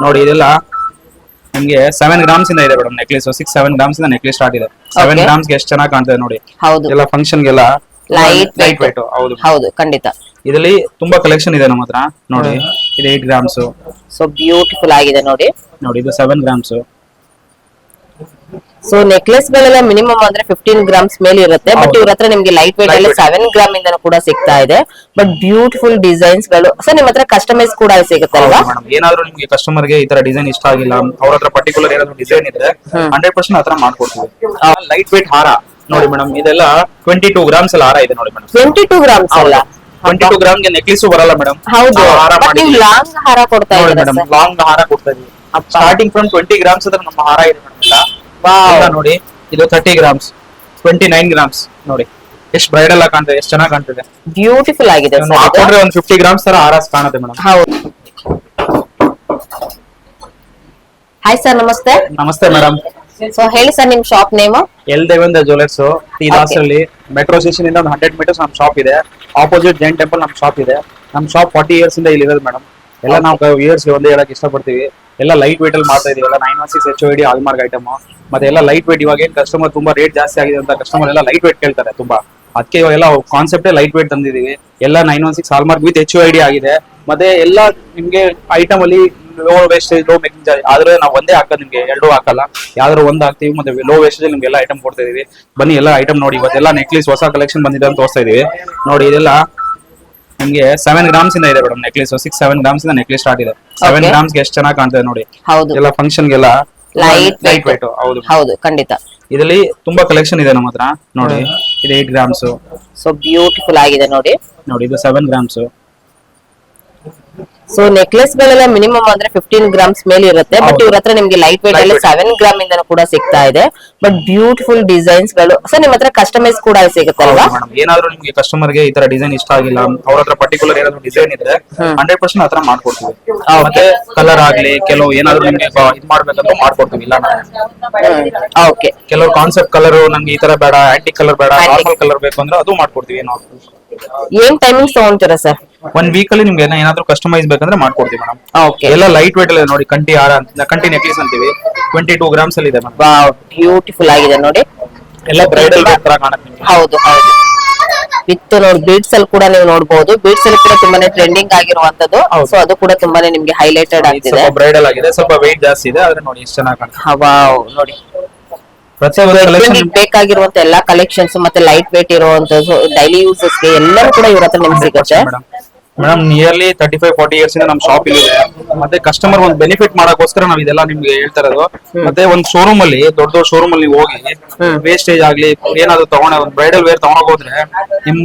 ನೋಡಿ ಇದೆಲ್ಲ ನಿಮ್ಗೆ 7 ಗ್ರಾಮ್ಸ್ ಇಂದ ಇದೆ ಮೇಡಮ್ ನೆಕ್ಲೇಸ್ 6-7 ಗ್ರಾಮ್ಸ್ ಇಂದ ನೆಕ್ಲೇಸ್ ಸ್ಟಾರ್ಟ್ ಇದೆ 7 ಗ್ರಾಮ್ಸ್ ಗೆ ಎಷ್ಟು ಚೆನ್ನಾಗಿ ಕಾಣ್ತದೆ ನೋಡಿ. ಹೌದು, ಎಲ್ಲ ಫಂಕ್ಷನ್ ಗೆಲ್ಲ ಲೈಟ್ ವೇಟ್. ಹೌದು ಹೌದು, ಖಂಡಿತ. ಇದರಲ್ಲಿ ತುಂಬಾ ಕಲೆಕ್ಷನ್ ಇದೆ ನಮ್ಮ ಹತ್ರ ನೋಡಿ. ಇದು 8 ಗ್ರಾಮ್ಸ್. ಸೊ ಬ್ಯೂಟಿಫುಲ್ ಆಗಿದೆ ನೋಡಿ. ನೋಡಿ ಇದು 7 ಗ್ರಾಮ್ಸ್. ಸೊ ನೆಕ್ಲೆಸ್ ಗಳೆಲ್ಲ ಮಿನಿಮಮ್ ಅಂದ್ರೆ 15 ಗ್ರಾಮ್ಸ್ ಮೇಲೆ ಇರುತ್ತೆ. ಬಟ್ ಇವ್ರ ಹತ್ರ ನಿಮ್ಗೆ ಲೈಟ್ ವೇಟ್ ಅಲ್ಲಿ 7 ಗ್ರಾಮ್ ಇಂದ ಕೂಡ ಸಿಗ್ತಾ ಇದೆ. ಬಟ್ ಬ್ಯೂಟಿಫುಲ್ ಡಿಸೈನ್ಸ್ ಗಳು. ಸೊ ನಿಮ್ ಹತ್ರ ಕಸ್ಟಮೈಸ್ ಕೂಡ ಸಿಗುತ್ತಲ್ವಾ? ಏನಾದ್ರೂ ನಿಮ್ಗೆ ಕಸ್ಟಮರ್ ಗೆ ಈ ತರ ಡಿಸೈನ್ ಇಷ್ಟ ಆಗಿಲ್ಲ, ಅವ್ರ ಹತ್ರ ಪರ್ಟಿಕ್ಯುಲರ್ ಏನಾದ್ರು ಡಿಸೈನ್ ಇದ್ರೆ 100% ಆತರ ಮಾಡ್ಕೊಡ್ತೀವಿ. ಲೈಟ್ ವೇಟ್ ಹಾರ ನೋಡಿ ಮೇಡಮ್, ಇದೆಲ್ಲ 22 ಗ್ರಾಮ್ಸ್ ಅಲ್ಲಿ ಹಾರ ಇದೆ ನೋಡಿ ಮೇಡಮ್. 22 ಗ್ರಾಮ್ಸ್ ಅಲ್ಲ, 22 ಗ್ರಾಮ್ ಗೆ ನೆಕ್ಲೇಸ್ ಬರಲ್ಲ ಮೇಡಮ್. ಹೌದು, ನೀವು ಲಾಂಗ್ ಹಾರ ಕೊಡ್ತಾ ಇದ್ದೀರಾ ಮೇಡಮ್. ಲಾಂಗ್ ಹಾರ ಕೊಡ್ತಾ ಇದೀವಿ. ಸ್ಟಾರ್ಟಿಂಗ್ ಫ್ರಮ್ 20 ಗ್ರಾಮ್ಸ್ ಹತ್ರ ನಮ್ಮ ಹಾರ ಇದೆ ಮೇಡಮ್. ಎಲ್ಲ ನೋಡಿ, ಇದು 30 ಗ್ರಾಮ್ಸ್, 29 ಗ್ರಾಮ್ಸ್ ನೋಡಿ. ಎಷ್ಟು ಬ್ರೈಡಲ್ ಆಗಿ ಕಾಣ್ತದೆ, ಎಷ್ಟು ಚೆನ್ನಾಗಿ ಕಾಣ್ತದೆ, ಬ್ಯೂಟಿಫುಲ್ ಆಗಿದೆ. ಹಾಕೊಂಡ್ರೆ ಒಂದು 50 ಗ್ರಾಮ್ಸ್ ತರ ಹಾರ ಕಾಣುತ್ತೆ ಮೇಡಮ್. ಹೌದು. ಹಾಯ್ ಸರ್, ನಮಸ್ತೆ. ನಮಸ್ತೆ ಮೇಡಮ್. ಸೊ ಹೇಳಿ ಸರ್, ನಿಮ್ shop name? L Devendra jewellers, T Dasarahalli. Metro station ಇಂದ ಒಂದು 100 ಮೀಟರ್ಸ್ ನಮ್ಮ ಶಾಪ್ ಇದೆ. ಆಪೋಸಿಟ್ ಜೈನ್ ಟೆಂಪಲ್ ನಮ್ಮ ಶಾಪ್ ಇದೆ. ನಮ್ಮ ಶಾಪ್ 40 ಇಯರ್ಸ್ ಇಂದ ಇಲ್ಲಿ ಇರೋದು ಮೇಡಮ್. ಎಲ್ಲ ನಾವು ಇಯರ್ಸ್ ಒಂದೇ ಹೇಳಕ್ ಇಷ್ಟಪಡ್ತೀವಿ. ಎಲ್ಲ ಲೈಟ್ ವೇಟ್ ಅಲ್ಲಿ ಮಾಡ್ತಾ ಇದೀವಿ. ಎಲ್ಲ 916 HOD ಹಾಲ್ಮಾರ್ಕ್ ಐಟಮ್. ಮತ್ತೆ ಎಲ್ಲ ಲೈಟ್ ವೇಟ್. ಇವಾಗ ಏನ್ ಕಸ್ಟಮರ್ ತುಂಬಾ ರೇಟ್ ಜಾಸ್ತಿ ಆಗಿದೆ ಅಂತ ಕಸ್ಟಮರ್ ಎಲ್ಲ ಲೈಟ್ ವೇಟ್ ಕೇಳ್ತಾರೆ ತುಂಬಾ. ಅದಕ್ಕೆ ಇವಾಗೆಲ್ಲ ಕಾನ್ಸೆಪ್ಟ್ ಲೈಟ್ ವೇಟ್ ತಂದಿದೀವಿ. ಎಲ್ಲ 916 ಹಾಲ್ಮಾರ್ಕ್ ವಿತ್ HOD ಆಗಿದೆ. ಮತ್ತೆ ಎಲ್ಲ ನಿಮ್ಗೆ ಐಟಮ್ ಅಲ್ಲಿ low wastage, low making charge. ಆದ್ರೆ ನಾವು ಒಂದೇ ಹಾಕೋದು, ನಿಮ್ಗೆ ಎರಡೂ ಹಾಕಲ್ಲ, ಯಾವ್ದಾದ್ರು ಒಂದು ಹಾಕ್ತಿವಿ. ಮತ್ತೆ ಲೋ ವೇಸ್ಟೇಜ್ ನಿಮ್ಗೆ ಎಲ್ಲ ಐಟಮ್ ಕೊಡ್ತಾ ಇದೀವಿ. ಬನ್ನಿ ಎಲ್ಲ ಐಟಮ್ ನೋಡಿ. ಇವತ್ತೆಲ್ಲ ನೆಕ್ಲೇಸ್ ಹೊಸ ಕಲೆಕ್ಷನ್ ಬಂದಿದೆ ಅಂತ ತೋರಿಸ್ತಾ ಇದೀವಿ ನೋಡಿ. ಇದೆಲ್ಲ ನಿಮ್ಗೆ 7 ಗ್ರಾಮ್ಸ್ ಇಂದ ಇದೆ ಮೇಡಮ್ ನೆಕ್ಲೇಸ್ 6-7 ಗ್ರಾಮ್ಸ್ ಇಂದ ನೆಕ್ಲೇಸ್ ಸ್ಟಾರ್ಟ್ ಇದೆ. 7 ಗ್ರಾಮ್ಸ್ ಗೆ ಎಷ್ಟು ಚೆನ್ನಾಗಿ ಕಾಣ್ತದೆ ನೋಡಿ. ಹೌದು, ಎಲ್ಲ ಫಂಕ್ಷನ್ ಗೆಲ್ಲ ಲೈಟ್ ವೇಟ್. ಹೌದು ಹೌದು, ಖಂಡಿತ. ಇದರಲ್ಲಿ ತುಂಬಾ ಕಲೆಕ್ಷನ್ ಇದೆ ನಮ್ಮ ಹತ್ರ ನೋಡಿ. ಇದು 8 ಗ್ರಾಮ್ಸ್. ಸೊ ಬ್ಯೂಟಿಫುಲ್ ಆಗಿದೆ ನೋಡಿ. ನೋಡಿ ಇದು 7 ಗ್ರಾಮ್ಸ್. ಸೊ ನೆಕ್ಲೆಸ್ ಗಳೆಲ್ಲ ಮಿನಿಮಮ್ ಅಂದ್ರೆ 15 ಗ್ರಾಮ್ಸ್ ಮೇಲೆ ಇರುತ್ತೆ. ಬಟ್ ಇವ್ರ ಹತ್ರ ನಿಮ್ಗೆ ಲೈಟ್ ವೇಟ್ ಅಲ್ಲಿ 7 ಗ್ರಾಮ್ ಇಂದ ಕೂಡ ಸಿಗ್ತಾ ಇದೆ. ಬಟ್ ಬ್ಯೂಟಿಫುಲ್ ಡಿಸೈನ್ಸ್ ಗಳು. ಸೊ ನಿಮ್ ಹತ್ರ ಕಸ್ಟಮೈಸ್ ಕೂಡ ಸಿಗುತ್ತಲ್ವಾ? ಏನಾದ್ರೂ ನಿಮ್ಗೆ ಕಸ್ಟಮರ್ ಗೆ ಈ ತರ ಡಿಸೈನ್ ಇಷ್ಟ ಆಗಿಲ್ಲ, ಅವ್ರ ಹತ್ರ ಪರ್ಟಿಕ್ಯುಲರ್ ಏನಾದ್ರು ಡಿಸೈನ್ ಇದ್ರೆ 100% ಆತರ ಮಾಡ್ಕೊಡ್ತೀವಿ. ಮತ್ತೆ ಕಲರ್ ಆಗ್ಲಿ, ಕೆಲವು ಏನಾದ್ರು ನಿಮ್ಗೆ ಇದ್ ಮಾಡ್ಬೇಕಂತ ಮಾಡ್ಕೊಡ್ತೀವಿ. ಇಲ್ಲ ಓಕೆ, ಕೆಲವು ಕಾನ್ಸೆಪ್ಟ್ ಕಲರ್ ನಮ್ಗೆ ಈ ತರ ಬೇಡ, ಆಂಟಿಕ್ ಕಲರ್ ಬೇಡ, ನಾರ್ಮಲ್ ಕಲರ್ ಬೇಕು ಅಂದ್ರೆ ಅದು ಮಾಡ್ಕೊಡ್ತೀವಿ ನಾವು. ಏನ್ ಟೈಮಿಂಗ್ ತಗೊಂತೀರಾ ಸರ್? 1 ವೀಕ್ ಅಲ್ಲಿ ನಿಮ್ಗೆ ಏನಾದ್ರು ಕಸ್ಟಮೈಸ್ ಬೇಕಂದ್ರೆ ಮಾಡ್ಕೊಡ್ತೀವಿ ಮೇಡಮ್. ಓಕೆ, ಎಲ್ಲ ಲೈಟ್ ವೇಟ್ ಅಲ್ಲಿ ನೋಡಿ. ಕಂಠಿ ಹಾರ ಅಂತ, ಕಂಠಿ ನೆಕ್ಲೇಸ್ ಅಂತೀವಿ. 22 ಗ್ರಾಮ್ಸ್ ಅಲ್ಲಿ ಇದೆ ಮೇಡಮ್. ಬ್ಯೂಟಿಫುಲ್ ಆಗಿದೆ ನೋಡಿ. ಎಲ್ಲ ಬ್ರೈಡಲ್ ತರ ಕಾಣುತ್ತೆ ನಿಮ್ಗೆ. ಹೌದು ಹೌದು, ವಿತ್ ನೋಡಿ ಬೀಡ್ಸ್ ಅಲ್ಲಿ ಕೂಡ ನೀವು ನೋಡಬಹುದು. ಬೀಡ್ಸ್ ಅಲ್ಲಿ ಕೂಡ ತುಂಬಾನೇ ಟ್ರೆಂಡಿಂಗ್ ಆಗಿರುವಂತದ್ದು. ಸೊ ಅದು ಕೂಡ ತುಂಬಾನೇ ನಿಮ್ಗೆ ಹೈಲೈಟೆಡ್ ಆಗ್ತಿದೆ. ಬ್ರೈಡಲ್ ಆಗಿದೆ, ಸ್ವಲ್ಪ ವೆಯ್ಟ್ ಜಾಸ್ತಿ ಇದೆ. ಆದ್ರೆ ನೋಡಿ ಎಷ್ಟು ಚೆನ್ನಾಗಿ ಕಾಣುತ್ತೆ. ವಾವ್, ನೋಡಿ ಬೇಕಾಗಿರುವಂತ ಎಲ್ಲಾ ಕಲೆಕ್ಷನ್ಸ್ ಮತ್ತೆ ಲೈಟ್ ವೇಟ್ ಇರುವಂತದ್ದು ಡೈಲಿ ಯೂಸಸ್ ಗೆ ಎಲ್ಲರೂ ಕೂಡ ಇವ್ರ ಹತ್ರ ನಿಮ್ಗೆ ಸಿಗುತ್ತೆ ಮೇಡಮ್. ನಿಯರ್ಲಿ 35-40 ಇಯರ್ಸ್ ಇಂದ ನಮ್ ಶಾಪ್ ಇದೆ. ಮತ್ತೆ ಕಸ್ಟಮರ್ ಒಂದು ಬೆನಿಫಿಟ್ ಮಾಡಕ್ಕೋಸ್ಕರ ನಾವ್ ಇದೆಲ್ಲ ನಿಮ್ಗೆ ಹೇಳ್ತಾ ಇರೋದು. ಮತ್ತೆ ಒಂದ್ ಶೋರೂಮ್ ಅಲ್ಲಿ, ದೊಡ್ಡ ಶೋರೂಮ್ ಅಲ್ಲಿ ಹೋಗಿ ವೇಸ್ಟೇಜ್ ಆಗ್ಲಿ ಏನಾದ್ರು ತಗೊಂಡ ಒಂದು ಬ್ರೈಡಲ್ ವೇರ್ ತಗೊಂಡೋಗ್ ಹೋದ್ರೆ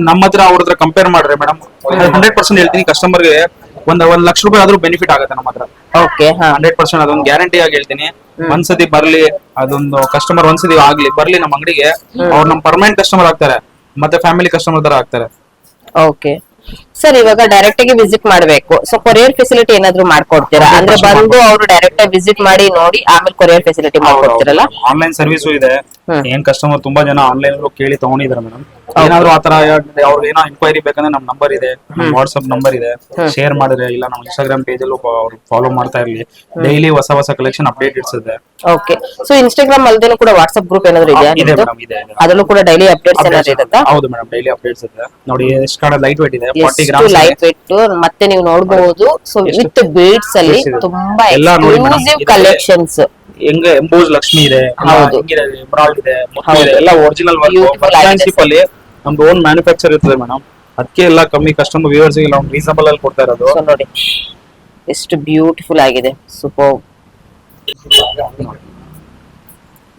ನಮ್ಮ ಹತ್ರ ಅವ್ರ ಹತ್ರ ಕಂಪೇರ್ ಮಾಡ್ರೆ ಮೇಡಮ್ 100% ಹೇಳ್ತೀನಿ, ಕಸ್ಟಮರ್ ಗೆ ಒಂದ್ ಲಕ್ಷ ರೂಪಾಯಿ ಆದ್ರೂ ಬೆನಿಫಿಟ್ ಆಗುತ್ತೆ ನಮ್ಮ ಹತ್ರ. ಓಕೆ, 100% ಅದೊಂದು ಗ್ಯಾರಂಟಿ ಆಗಿ ಹೇಳ್ತೀನಿ. ಒಂದ್ಸತಿ ಬರ್ಲಿ, ಅದೊಂದು ಕಸ್ಟಮರ್ ಒಂದ್ಸತಿ ಆಗ್ಲಿ ಬರ್ಲಿ ನಮ್ಮ ಅಂಗಡಿಗೆ, ಅವ್ರು ನಮ್ ಪರ್ಮನೆಂಟ್ ಕಸ್ಟಮರ್ ಆಗ್ತಾರೆ. ಮತ್ತೆ ಫ್ಯಾಮಿಲಿ ಕಸ್ಟಮರ್ ತರ ಆಗ್ತಾರೆ. ಓಕೆ ಸರ್, ಇವಾಗ ಡೈರೆಕ್ಟ್ ಆಗಿ ವಿಸಿಟ್ ಮಾಡ್ಬೇಕು. ಸೊ ಕೊರಿಯರ್ ಫೆಸಿಲಿಟಿ ಏನಾದ್ರು ಮಾಡ್ಕೊಡ್ತೀರಾ? ಅಂದ್ರೆ ಬಂದು ಅವರು ಡೈರೆಕ್ಟ್ ಆಗಿ ವಿಸಿಟ್ ಮಾಡಿ ನೋಡಿ ಆಮೇಲೆ ಕೊರಿಯರ್ ಫೆಸಿಲಿಟಿ ಮಾಡ್ಕೊಡ್ತೀರಲ್ಲ? ಆನ್ಲೈನ್ ಸರ್ವಿಸು ಇದೆ. ಏನ್ ಕಸ್ಟಮರ್ ತುಂಬಾ ಜನ ಆನ್ಲೈನ್ ಕೇಳಿ ತಗೊಂಡಿದ್ದಾರೆ ಮೇಡಮ್. ಏನಾದ್ರು ಆತರ ಅವ್ರಿಗೆ ಏನೋ ಎಂಕ್ವೈರಿ ಬೇಕಂದ್ರೆ ನಮ್ ನಂಬರ್ ಇದೆ, ವಾಟ್ಸ್ಆಪ್ ನಂಬರ್ ಇದೆ, ಶೇರ್ ಮಾಡಿದ್ರೆ ಇಲ್ಲ ನಮ್ಮ ಇನ್ಸ್ಟಾಗ್ರಾಮ್ ಪೇಜ್ ಅಲ್ಲೂ ಫಾಲೋ ಮಾಡ್ತಾ ಇರ್ಲಿ. ಡೈಲಿ ಹೊಸ ಕಲೆಕ್ಷನ್ ಅಪ್ಡೇಟ್ ಇಡ್ಸುತ್ತೆ. ಓಕೆ, ಸೊ ಇನ್ಸ್ಟಾಗ್ರಾಮ್ ಅಲ್ದೇನು ಕೂಡ ವಾಟ್ಸ್ಆಪ್ ಗ್ರೂಪ್ ಏನಾದ್ರು ಇದೆಯಾ? ಇದೆ ಮೇಡಮ್, ಇದೆ. ಅದರಲ್ಲೂ ಕೂಡ ಡೈಲಿ ಅಪ್ಡೇಟ್ಸ್ ಏನಾದ್ರು ಇರುತ್ತಾ? ಹೌದು ಮೇಡಮ್, ಡೈಲಿ ಅಪ್ಡೇಟ್ಸ್ ಇದೆ. ನೋಡಿ ಎಷ್ಟು ಕಾಣ ಲೈಟ್ ವೇಟ್ ಇದೆ, 40 ಎಷ್ಟು ಗ್ರಾಮ್ಸ್ ಲೈಟ್ ವೇಟ್. ಮತ್ತೆ ನೀವು ನೋಡಬಹುದು, ಸೊ ವಿತ್ ಬೀಡ್ಸ್ ಅಲ್ಲಿ ತುಂಬಾ ಎಲ್ಲ ನೋಡಿ ಮೇಡಮ್. Exclusive collections. ಹೆಂಗೆ ಎಂಬೋಸ್ ಲಕ್ಷ್ಮಿ ಇದೆ, ಹೌದು, ಎಮರಾಲ್ಡ್ ಇದೆ, ಮುತ್ತು ಇದೆ, ಎಲ್ಲ ಒರಿಜಿನಲ್ ವರ್ಕ್ ಅಲ್ಲಿ ನಮ್ದು ಓನ್ ಮ್ಯಾನುಫ್ಯಾಕ್ಚರ್ ಇರ್ತದೆ ಮೇಡಮ್. ಅದಕ್ಕೆ ಎಲ್ಲ ಕಮ್ಮಿ ಕಸ್ಟಮರ್ ವ್ಯೂವರ್ಸ್ ಗೆ ನಾವು ರೀಸನಬಲ್ ಅಲ್ಲಿ ಕೊಡ್ತಾ ಇರೋದು. ನೋಡಿ ಎಷ್ಟು ಬ್ಯೂಟಿಫುಲ್ ಆಗಿದೆ, ಸೂಪರ್.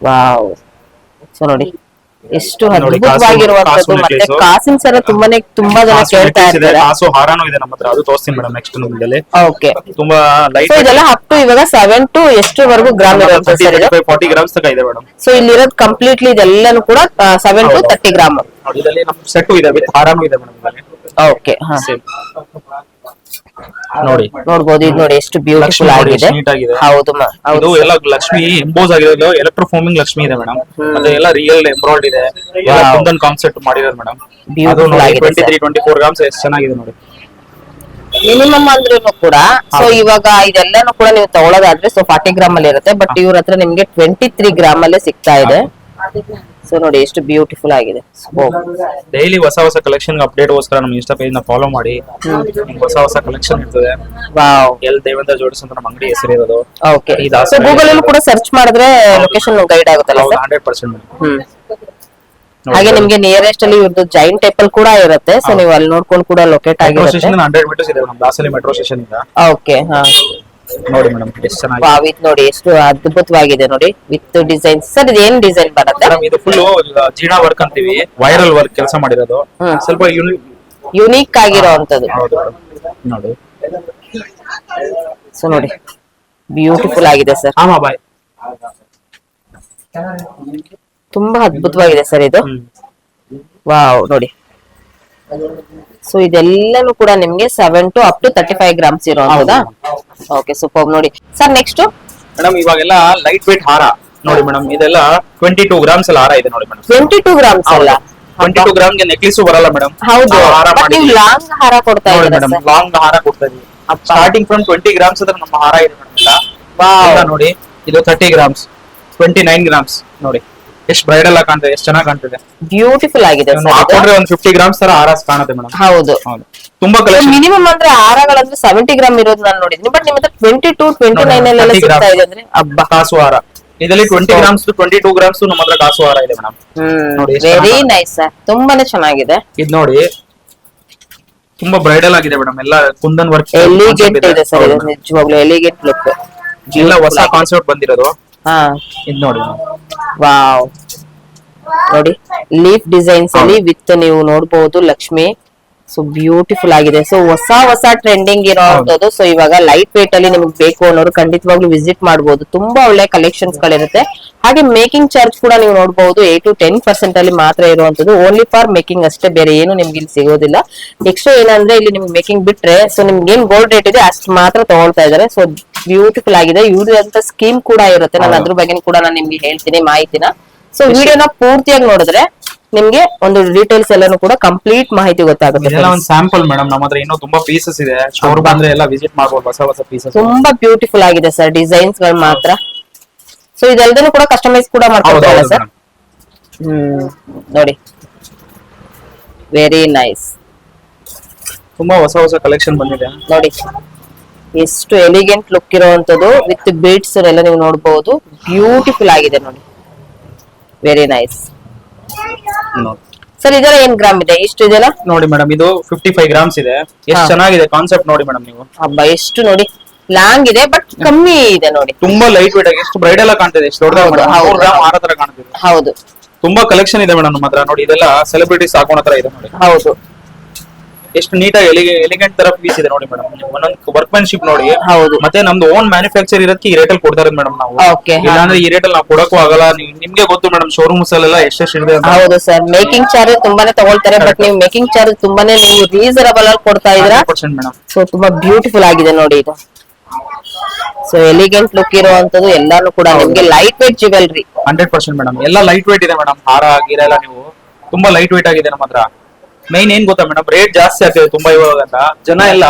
ವಾವ್, ಸೊ ನೋಡಿ ಎಷ್ಟು ಅದ್ಭುತವಾಗಿರುವಂತದ್ದು. ಮತ್ತೆ ಕಾಸಿನ ಸರ ತುಂಬಾ ಜನ ಕೇಳ್ತಾ ಇರ್ತಾರೆ. ಕಾಸು ಹಾರಾನು ಇದೆ ನಮ್ಮ ಹತ್ರ, ಅದು ತೋರಿಸ್ತೀನಿ ಮೇಡಮ್ ನೆಕ್ಸ್ಟ್ ನಿಮ್ಮಲ್ಲಿ. ಓಕೆ, ತುಂಬಾ ಲೈಟ್. ಸೊ ಇದೆಲ್ಲ ಅಪ್ ಟು ಇವಾಗ 7 to ಎಷ್ಟುವರೆಗೂ ಗ್ರಾಮ್ ಇರುತ್ತೆ ಸರ್? 40 ಗ್ರಾಮ್ಸ್ ತನಕ ಇದೆ ಮೇಡಮ್. ಸೊ ಇಲ್ಲಿರೋದು ಕಂಪ್ಲೀಟ್ಲಿ ಇದೆಲ್ಲಾನು ಕೂಡ 7 to 30 ಗ್ರಾಮ್. ಇದರಲ್ಲಿ ನಮ್ಮ ಸೆಟ್ ಇದೆ, ವಿತ್ ಹಾರಾನು ಇದೆ ಮೇಡಮ್. ಓಕೆ, ಹಾ, ನೋಡಿ ನೋಡಬಹುದು. ಇದು ನೋಡಿ ಎಷ್ಟು ಬ್ಯೂಟಿಫುಲ್ ಆಗಿದೆ. ಹೌದು, ಇದು ಎಲ್ಲ ಲಕ್ಷ್ಮಿ ಎಂಬೋಸ್ ಆಗಿದೆ. ಎಲೆಕ್ಟ್ರೋಫೋಮಿಂಗ್ ಲಕ್ಷ್ಮಿ ಇದೆ ಮೇಡಮ್. ಮತ್ತೆ ಎಲ್ಲ ರಿಯಲ್ ಎಂಬ್ರಾಯ್ಡ್ ಇದೆ. ಕುಂದನ್ ಕಾನ್ಸೆಪ್ಟ್ ಮಾಡಿರೋದು ಮೇಡಮ್. ಅದು 23-24 ಗ್ರಾಮ್ಸ್ ಎಷ್ಟು ಚೆನ್ನಾಗಿದೆ ನೋಡಿ. ಮಿನಿಮಮ್ ಅಂದ್ರೂ ಕೂಡ ಸೊ ಇವಾಗ ಇದೆಲ್ಲಾನು ಕೂಡ ನೀವು ತಗೊಳ್ಳೋದಾದ್ರೆ ಸೊ 40 ಗ್ರಾಮ್ ಅಲ್ಲಿ ಇರುತ್ತೆ, ಬಟ್ ಇವ್ರ ಹತ್ರ ನಿಮ್ಗೆ 23 ಗ್ರಾಮ್ ಅಲ್ಲೇ ಸಿಗ್ತಾ ಇದೆ. ಸೊ ನೋಡಿ ಎಷ್ಟು ಬ್ಯೂಟಿಫುಲ್ ಆಗಿದೆ. ಡೈಲಿ ಹೊಸ ಹೊಸ ಕಲೆಕ್ಷನ್ ಅಪ್ಡೇಟ್ ಗೋಸ್ಕರ ನಮ್ಮ ಇನ್ಸ್ಟಾ ಪೇಜ್ ನ ಫಾಲೋ ಮಾಡಿ. ನಿಮ್ಗೆ ಹೊಸ ಹೊಸ ಕಲೆಕ್ಷನ್ ಇರ್ತದೆ. ವಾವ್, ಎಲ್ ದೇವೇಂದ್ರ ಜೋಡಿಸ್ ಅಂತ ನಮ್ಮ ಅಂಗಡಿ ಹೆಸರು ಇರೋದು. ಓಕೆ. ಸೊ ಗೂಗಲ್ ಅಲ್ಲೂ ಕೂಡ ಸರ್ಚ್ ಮಾಡಿದ್ರೆ ಲೊಕೇಶನ್ ಗೈಡ್ ಆಗುತ್ತಲ್ಲ ಸರ್? 100%. ಹಾಗೆ ನಿಮ್ಗೆ ನಿಯರೆಸ್ಟ್ ಅಲ್ಲಿ ಇವ್ರದ್ದು ಜೈಂಟ್ ಟೆಂಪಲ್ ಕೂಡ ಇರುತ್ತೆ. ಸೊ ನೀವು ಅಲ್ಲಿ ನೋಡ್ಕೊಂಡು ಕೂಡ ಲೊಕೇಟ್ ಮೆಟ್ರೋ ಆಗಿರುತ್ತೆ. ಸ್ಟೇಷನ್ 100 ಮೀಟರ್ಸ್ ಇದೆ ನಮ್ಮ ದಾಸಲಿ ಮೆಟ್ರೋ ಸ್ಟೇಷನ್ ಇಂದ. ಓಕೆ. ಹಾ, ನೋಡಿ ಮೇಡಮ್ ಎಷ್ಟು ಚೆನ್ನಾಗಿ. ವಾವ್, ಇದು ನೋಡಿ ಎಷ್ಟು ಅದ್ಭುತವಾಗಿದೆ ನೋಡಿ ವಿತ್ ಡಿಸೈನ್ಸ್. ಸರ್ ಇದು ಏನ್ ಡಿಸೈನ್ ಬರುತ್ತೆ? ಮೇಡಮ್ ಇದು ಫುಲ್ ಜೀನಾ ವರ್ಕ್ ಅಂತೀವಿ, ವೈರಲ್ ವರ್ಕ್ ಕೆಲಸ ಮಾಡಿರೋದು. ಸ್ವಲ್ಪ ಯುನೀಕ್ ಆಗಿರೋಂಥದ್ದು. ಹೌದು ನೋಡಿ. ಸೊ ನೋಡಿ ಬ್ಯೂಟಿಫುಲ್ ಆಗಿದೆ ಸರ್. ಆಮಾ ಬಾಯ್. ತುಂಬಾ ಅದ್ಭುತವಾಗಿದೆ ಸರ್ ಇದು. ವಾವ್ ನೋಡಿ. ಸೊ ಇದೆಲ್ಲಾನು ಕೂಡ ನಿಮ್ಗೆ 7 to up to 35 ಗ್ರಾಮ್ಸ್ ಇರೋದಾ? Okay, super. ನೋಡಿ ಸರ್ ನೆಕ್ಸ್ಟ್ ಮೇಡಮ್ ಇವಾಗೆಲ್ಲ ಲೈಟ್ ವೇಟ್ ಹಾರ ನೋಡಿ ಮೇಡಮ್, ಇದೆಲ್ಲ 22 ಗ್ರಾಮ್ಸ್ ಅಲ್ಲಿ ಹಾರ ಇದೆ ನೋಡಿ ಮೇಡಮ್. 22 ಗ್ರಾಮ್ಸ್ ಅಲ್ಲ, 22 ಗ್ರಾಮ್ ಗೆ ನೆಕ್ಲೆಸ್ ಬರಲ್ಲ ಮೇಡಮ್. ಹೌದು. ಹಾರ ಬಟ್ ಮಾಡಿ ನೀವು ಲಾಂಗ್ ಹಾರ ಕೊಡ್ತಾ ನೋಡಿ ಇದ್ದೀರಾ ಮೇಡಮ್, ಸರ್. ಲಾಂಗ್ ಹಾರ ಕೊಡ್ತಾ ಇದೀವಿ. ಸ್ಟಾರ್ಟಿಂಗ್ ಫ್ರಮ್ 20 ಗ್ರಾಮ್ಸ್ ಅದ್ರ ನಮ್ಮ ಹಾರ ಇದೆ ಮೇಡಮ್. ವಾವ್, ಎಲ್ಲ ನೋಡಿ, ಇದು 30 ಗ್ರಾಮ್ಸ್, 29 ಗ್ರಾಮ್ಸ್. ನೋಡಿ ಎಷ್ಟು ಬ್ರೈಡಲ್ ಆಗಿ ಕಾಣ್ತದೆ, ಎಷ್ಟು ಚೆನ್ನಾಗಿ ಕಾಣ್ತದೆ. ಬ್ಯೂಟಿಫುಲ್ ಆಗಿದೆ ನೀವು ಸರ್ ಇದು. ಹಾಕೊಂಡ್ರೆ ಒಂದು 50 ಗ್ರಾಮ್ಸ್ ತರ ಹಾರ ಕಾಣುತ್ತೆ ಮೇಡಮ್. ಹೌದು. ಹೌದು, ತುಂಬಾ ಕಲೆಕ್ಷನ್. ಮಿನಿಮಮ್ ಅಂದ್ರೆ ಹಾರಗಳಂದ್ರೆ 70 ಗ್ರಾಮ್ ಇರೋದು ನಾನು ನೋಡಿದ್ದೀನಿ, ಬಟ್ ನಿಮ್ಮ ಹತ್ರ 22, 29 ಅಲ್ಲೆಲ್ಲ 30 ಸಿಗ್ತಾ ಇದೆ ಅಂದ್ರೆ ಅಬ್ಬಾ. ಕಾಸು ಹಾರ ಇದರಲ್ಲಿ 20 ಗ್ರಾಮ್ಸ್ 22 ಗ್ರಾಮ್ಸ್ ನಮ್ಮ ಹತ್ರ ಕಾಸು ಹಾರ ಇದೆ ಮೇಡಮ್. ನೋಡಿ ಎಷ್ಟು ವೆರಿ ಚೆನ್ನಾಗಿ ನೈಸ್ ಸರ್, ತುಂಬಾನೇ ಚೆನ್ನಾಗಿದೆ. ಇದು ನೋಡಿ ತುಂಬಾ ಬ್ರೈಡಲ್ ಆಗಿದೆ ಮೇಡಮ್. ಎಲ್ಲ ಕುಂದನ್ ವರ್ಕ್ ಎಲಿಗೆಂಟ್ ಇದೆ ಸರ್ ಇದು, ನಿಜವಾಗ್ಲೂ ಎಲಿಗೆಂಟ್ ಲುಕ್. ಎಲ್ಲ ಹೊಸ ಕಾನ್ಸೆಪ್ಟ್ ಬಂದಿರೋದು. ಹಾ, ಇದು ನೋಡಿ ವಾವ್ ನೋಡಿ ಲೀಫ್ ಡಿಸೈನ್ಸ್ ಅಲ್ಲಿ ವಿತ್ ನೀವು ನೋಡಬಹುದು ಲಕ್ಷ್ಮಿ. ಸೊ ಬ್ಯೂಟಿಫುಲ್ ಆಗಿದೆ. ಸೊ ಹೊಸ ಟ್ರೆಂಡಿಂಗ್ ಇರೋದು. ಸೊ ಇವಾಗ ಲೈಟ್ ವೇಟ್ ಅಲ್ಲಿ ನಿಮ್ಗೆ ಬೇಕು ಅನ್ನೋರು ಖಂಡಿತವಾಗ್ಲೂ ವಿಸಿಟ್ ಮಾಡಬಹುದು. ತುಂಬಾ ಒಳ್ಳೆ ಕಲೆಕ್ಷನ್ಸ್ ಗಳಿರುತ್ತೆ. ಹಾಗೆ ಮೇಕಿಂಗ್ ಚಾರ್ಜ್ ಕೂಡ ನೀವು ನೋಡಬಹುದು 8 to 10% ಅಲ್ಲಿ ಮಾತ್ರ ಇರುವಂತದ್ದು. ಓನ್ಲಿ ಫಾರ್ ಮೇಕಿಂಗ್ ಅಷ್ಟೇ, ಬೇರೆ ಏನು ನಿಮ್ಗೆ ಇಲ್ಲಿ ಸಿಗೋದಿಲ್ಲ. ನೆಕ್ಸ್ಟ್ ಏನಂದ್ರೆ ಇಲ್ಲಿ ನಿಮ್ಗೆ ಮೇಕಿಂಗ್ ಬಿಟ್ರೆ ಸೊ ನಿಮ್ಗೆ ಏನ್ ಗೋಲ್ಡ್ ರೇಟ್ ಇದೆ ಅಷ್ಟು ಮಾತ್ರ ತಗೊಳ್ತಾ ಇದಾರೆ. ಸೊ ಬ್ಯೂಟಿಫುಲ್ ಆಗಿದೆ. ಇವ್ರದಂತ ಸ್ಕೀಮ್ ಕೂಡ ಇರುತ್ತೆ, ನಾನು ಅದ್ರ ಬಗ್ಗೆ ಕೂಡ ನಾನು ನಿಮ್ಗೆ ಹೇಳ್ತೀನಿ ಮಾಹಿತಿನ. ಸೊ ವಿಡಿಯೋನ ಪೂರ್ತಿಯಾಗಿ ನೋಡಿದ್ರೆ ನಿಮ್ಗೆ ಒಂದು ಡೀಟೇಲ್ಸ್ ಎಲ್ಲಾನು ಕೂಡ ಕಂಪ್ಲೀಟ್ ಮಾಹಿತಿ ಗೊತ್ತಾಗುತ್ತೆ. ಇದೆಲ್ಲ ಒಂದು ಸ್ಯಾಂಪಲ್ ಮೇಡಮ್, ನಮ್ಮ ಹತ್ರ ಇನ್ನೂ ತುಂಬಾ ಪೀಸಸ್ ಇದೆ. ಸ್ಟೋರ್ ಬಂದ್ರೆ ಎಲ್ಲ ವಿಸಿಟ್ ಮಾಡಬಹುದು. ಹೊಸ ಪೀಸಸ್ ತುಂಬಾ ಬ್ಯೂಟಿಫುಲ್ ಆಗಿದೆ ಸರ್ ಡಿಸೈನ್ಸ್ ಗಳು ಮಾತ್ರ. ಸೊ ಇದೆಲ್ಲದನ್ನು ಕೂಡ ಕಸ್ಟಮೈಸ್ ಕೂಡ ಮಾಡ್ಕೊಳ್ತಾರ ಸರ್. ನೋಡಿ ವೆರಿ ನೈಸ್. ತುಂಬಾ ಹೊಸ ಕಲೆಕ್ಷನ್ ಬಂದಿದೆ ನೋಡಿ ಎಷ್ಟು ಎಲಿಗೆಂಟ್ ಲುಕ್ ಇರುವಂತದ್ದು ವಿತ್ ಬೀಡ್ಸ್ ಎಲ್ಲ ನೀವು ನೋಡಬಹುದು. ಬ್ಯೂಟಿಫುಲ್ ಆಗಿದೆ ನೋಡಿ, ವೆರಿ ನೈಸ್. ಸರ್ ಇದರ ಏನ್ ಗ್ರಾಮ್ ಇದೆ? ಇಷ್ಟು ಇದೆಲ್ಲ ನೋಡಿ ಮೇಡಮ್, ಇದು 55 ಗ್ರಾಮ್ಸ್ ಇದೆ. ಎಷ್ಟು ಚೆನ್ನಾಗಿದೆ ಕಾನ್ಸೆಪ್ಟ್ ನೋಡಿ ಮೇಡಮ್. ನೀವು ಹಬ್ಬ ಎಷ್ಟು ನೋಡಿ, ಲಾಂಗ್ ಇದೆ ಬಟ್ ಕಮ್ಮಿ ಇದೆ ನೋಡಿ. ತುಂಬಾ ಲೈಟ್ ವೇಟ್ ಆಗಿ ಎಷ್ಟು ಬ್ರೈಡಲ್ ಆಗಿ ಕಾಣ್ತಿದೆ, ಎಷ್ಟು ದೊಡ್ಡದಾಗಿ 3 ಗ್ರಾಮ್ ಹಾರ ತರ ಕಾಣ್ತಿದೆ. ಹೌದು, ತುಂಬಾ ಕಲೆಕ್ಷನ್ ಇದೆ ಮೇಡಮ್ ನಮ್ಮ ಹತ್ರ. ನೋಡಿ ಇದೆಲ್ಲ ಸೆಲೆಬ್ರಿಟೀಸ್ ಹಾಕೋಣ ತರ ಇದೆ ನೋಡಿ. ಹೌದು, ಎಷ್ಟು ನೀಟಾಗಿ ಎಲಿಗೆಂಟ್ ತರ ಪೀಸ್ ಇದೆ ನೋಡಿ ಮೇಡಮ್. ಒಂದೊಂದು ವರ್ಕ್ಮನ್ಶಿಪ್ ನೋಡಿ. ಹೌದು. ಮತ್ತೆ ನಮ್ದು ಓನ್ ಮ್ಯಾನುಫ್ಯಾಕ್ಚರ್ ಇರೋದಕ್ಕೆ ಈ ರೇಟಲ್ಲಿ ಕೊಡ್ತಾ ಇರೋದು ಮೇಡಮ್ ನಾವು. Okay, ಇಲ್ಲಾಂದ್ರೆ ಈ ರೇಟಲ್ಲಿ ನಾವು ಕೊಡಕ್ಕೂ ಆಗಲ್ಲ. ನಿಮ್ಗೆ ಗೊತ್ತು ಮೇಡಮ್, ಶೋರೂಮ್ಸ್ ಅಲ್ಲೆಲ್ಲ ಎಷ್ಟೆಷ್ಟು ಇದೆ ಅಂತ. ಹೌದು ಸರ್, ಮೇಕಿಂಗ್ ಚಾರ್ಜ್ ತುಂಬಾನೇ ತಗೊಳ್ತಾರೆ, ಬಟ್ ನೀವು ಮೇಕಿಂಗ್ ಚಾರ್ಜ್ ತುಂಬಾನೇ ನೀವು ರೀಸನಬಲ್ ಆಗಿ ಕೊಡ್ತಾ ಇದ್ದೀರಾ. 100% ಮೇಡಮ್. ಸೊ ತುಂಬಾ ಬ್ಯೂಟಿಫುಲ್ ಆಗಿದೆ ನೋಡಿ ಇದು. ಸೊ ಎಲಿಗೆಂಟ್ ಲುಕ್ ಇರುವಂತದ್ದು ಎಲ್ಲಾನು ಕೂಡ ನಿಮ್ಗೆ ಲೈಟ್ ವೇಟ್ ಜ್ಯುವೆಲ್ರಿ. 100% ಮೇಡಮ್. ಎಲ್ಲ ಲೈಟ್ ವೇಟ್ ಇದೆ ಮೇಡಮ್. ಹಾರ ಗೀರ ಎಲ್ಲ ನೀವು ತುಂಬಾ ಲೈಟ್ ವೇಟ್ ಆಗಿದೆ ನಮ್ಮ ಹತ್ರ. ಮೈನ್ ಏನ್ ಗೊತ್ತಾ ಮೇಡಮ್, ರೇಟ್ ಜಾಸ್ತಿ ಆಗ್ತಿದೆ ತುಂಬಾ ಇವಾಗ ಅಂತ ಜನ ಎಲ್ಲ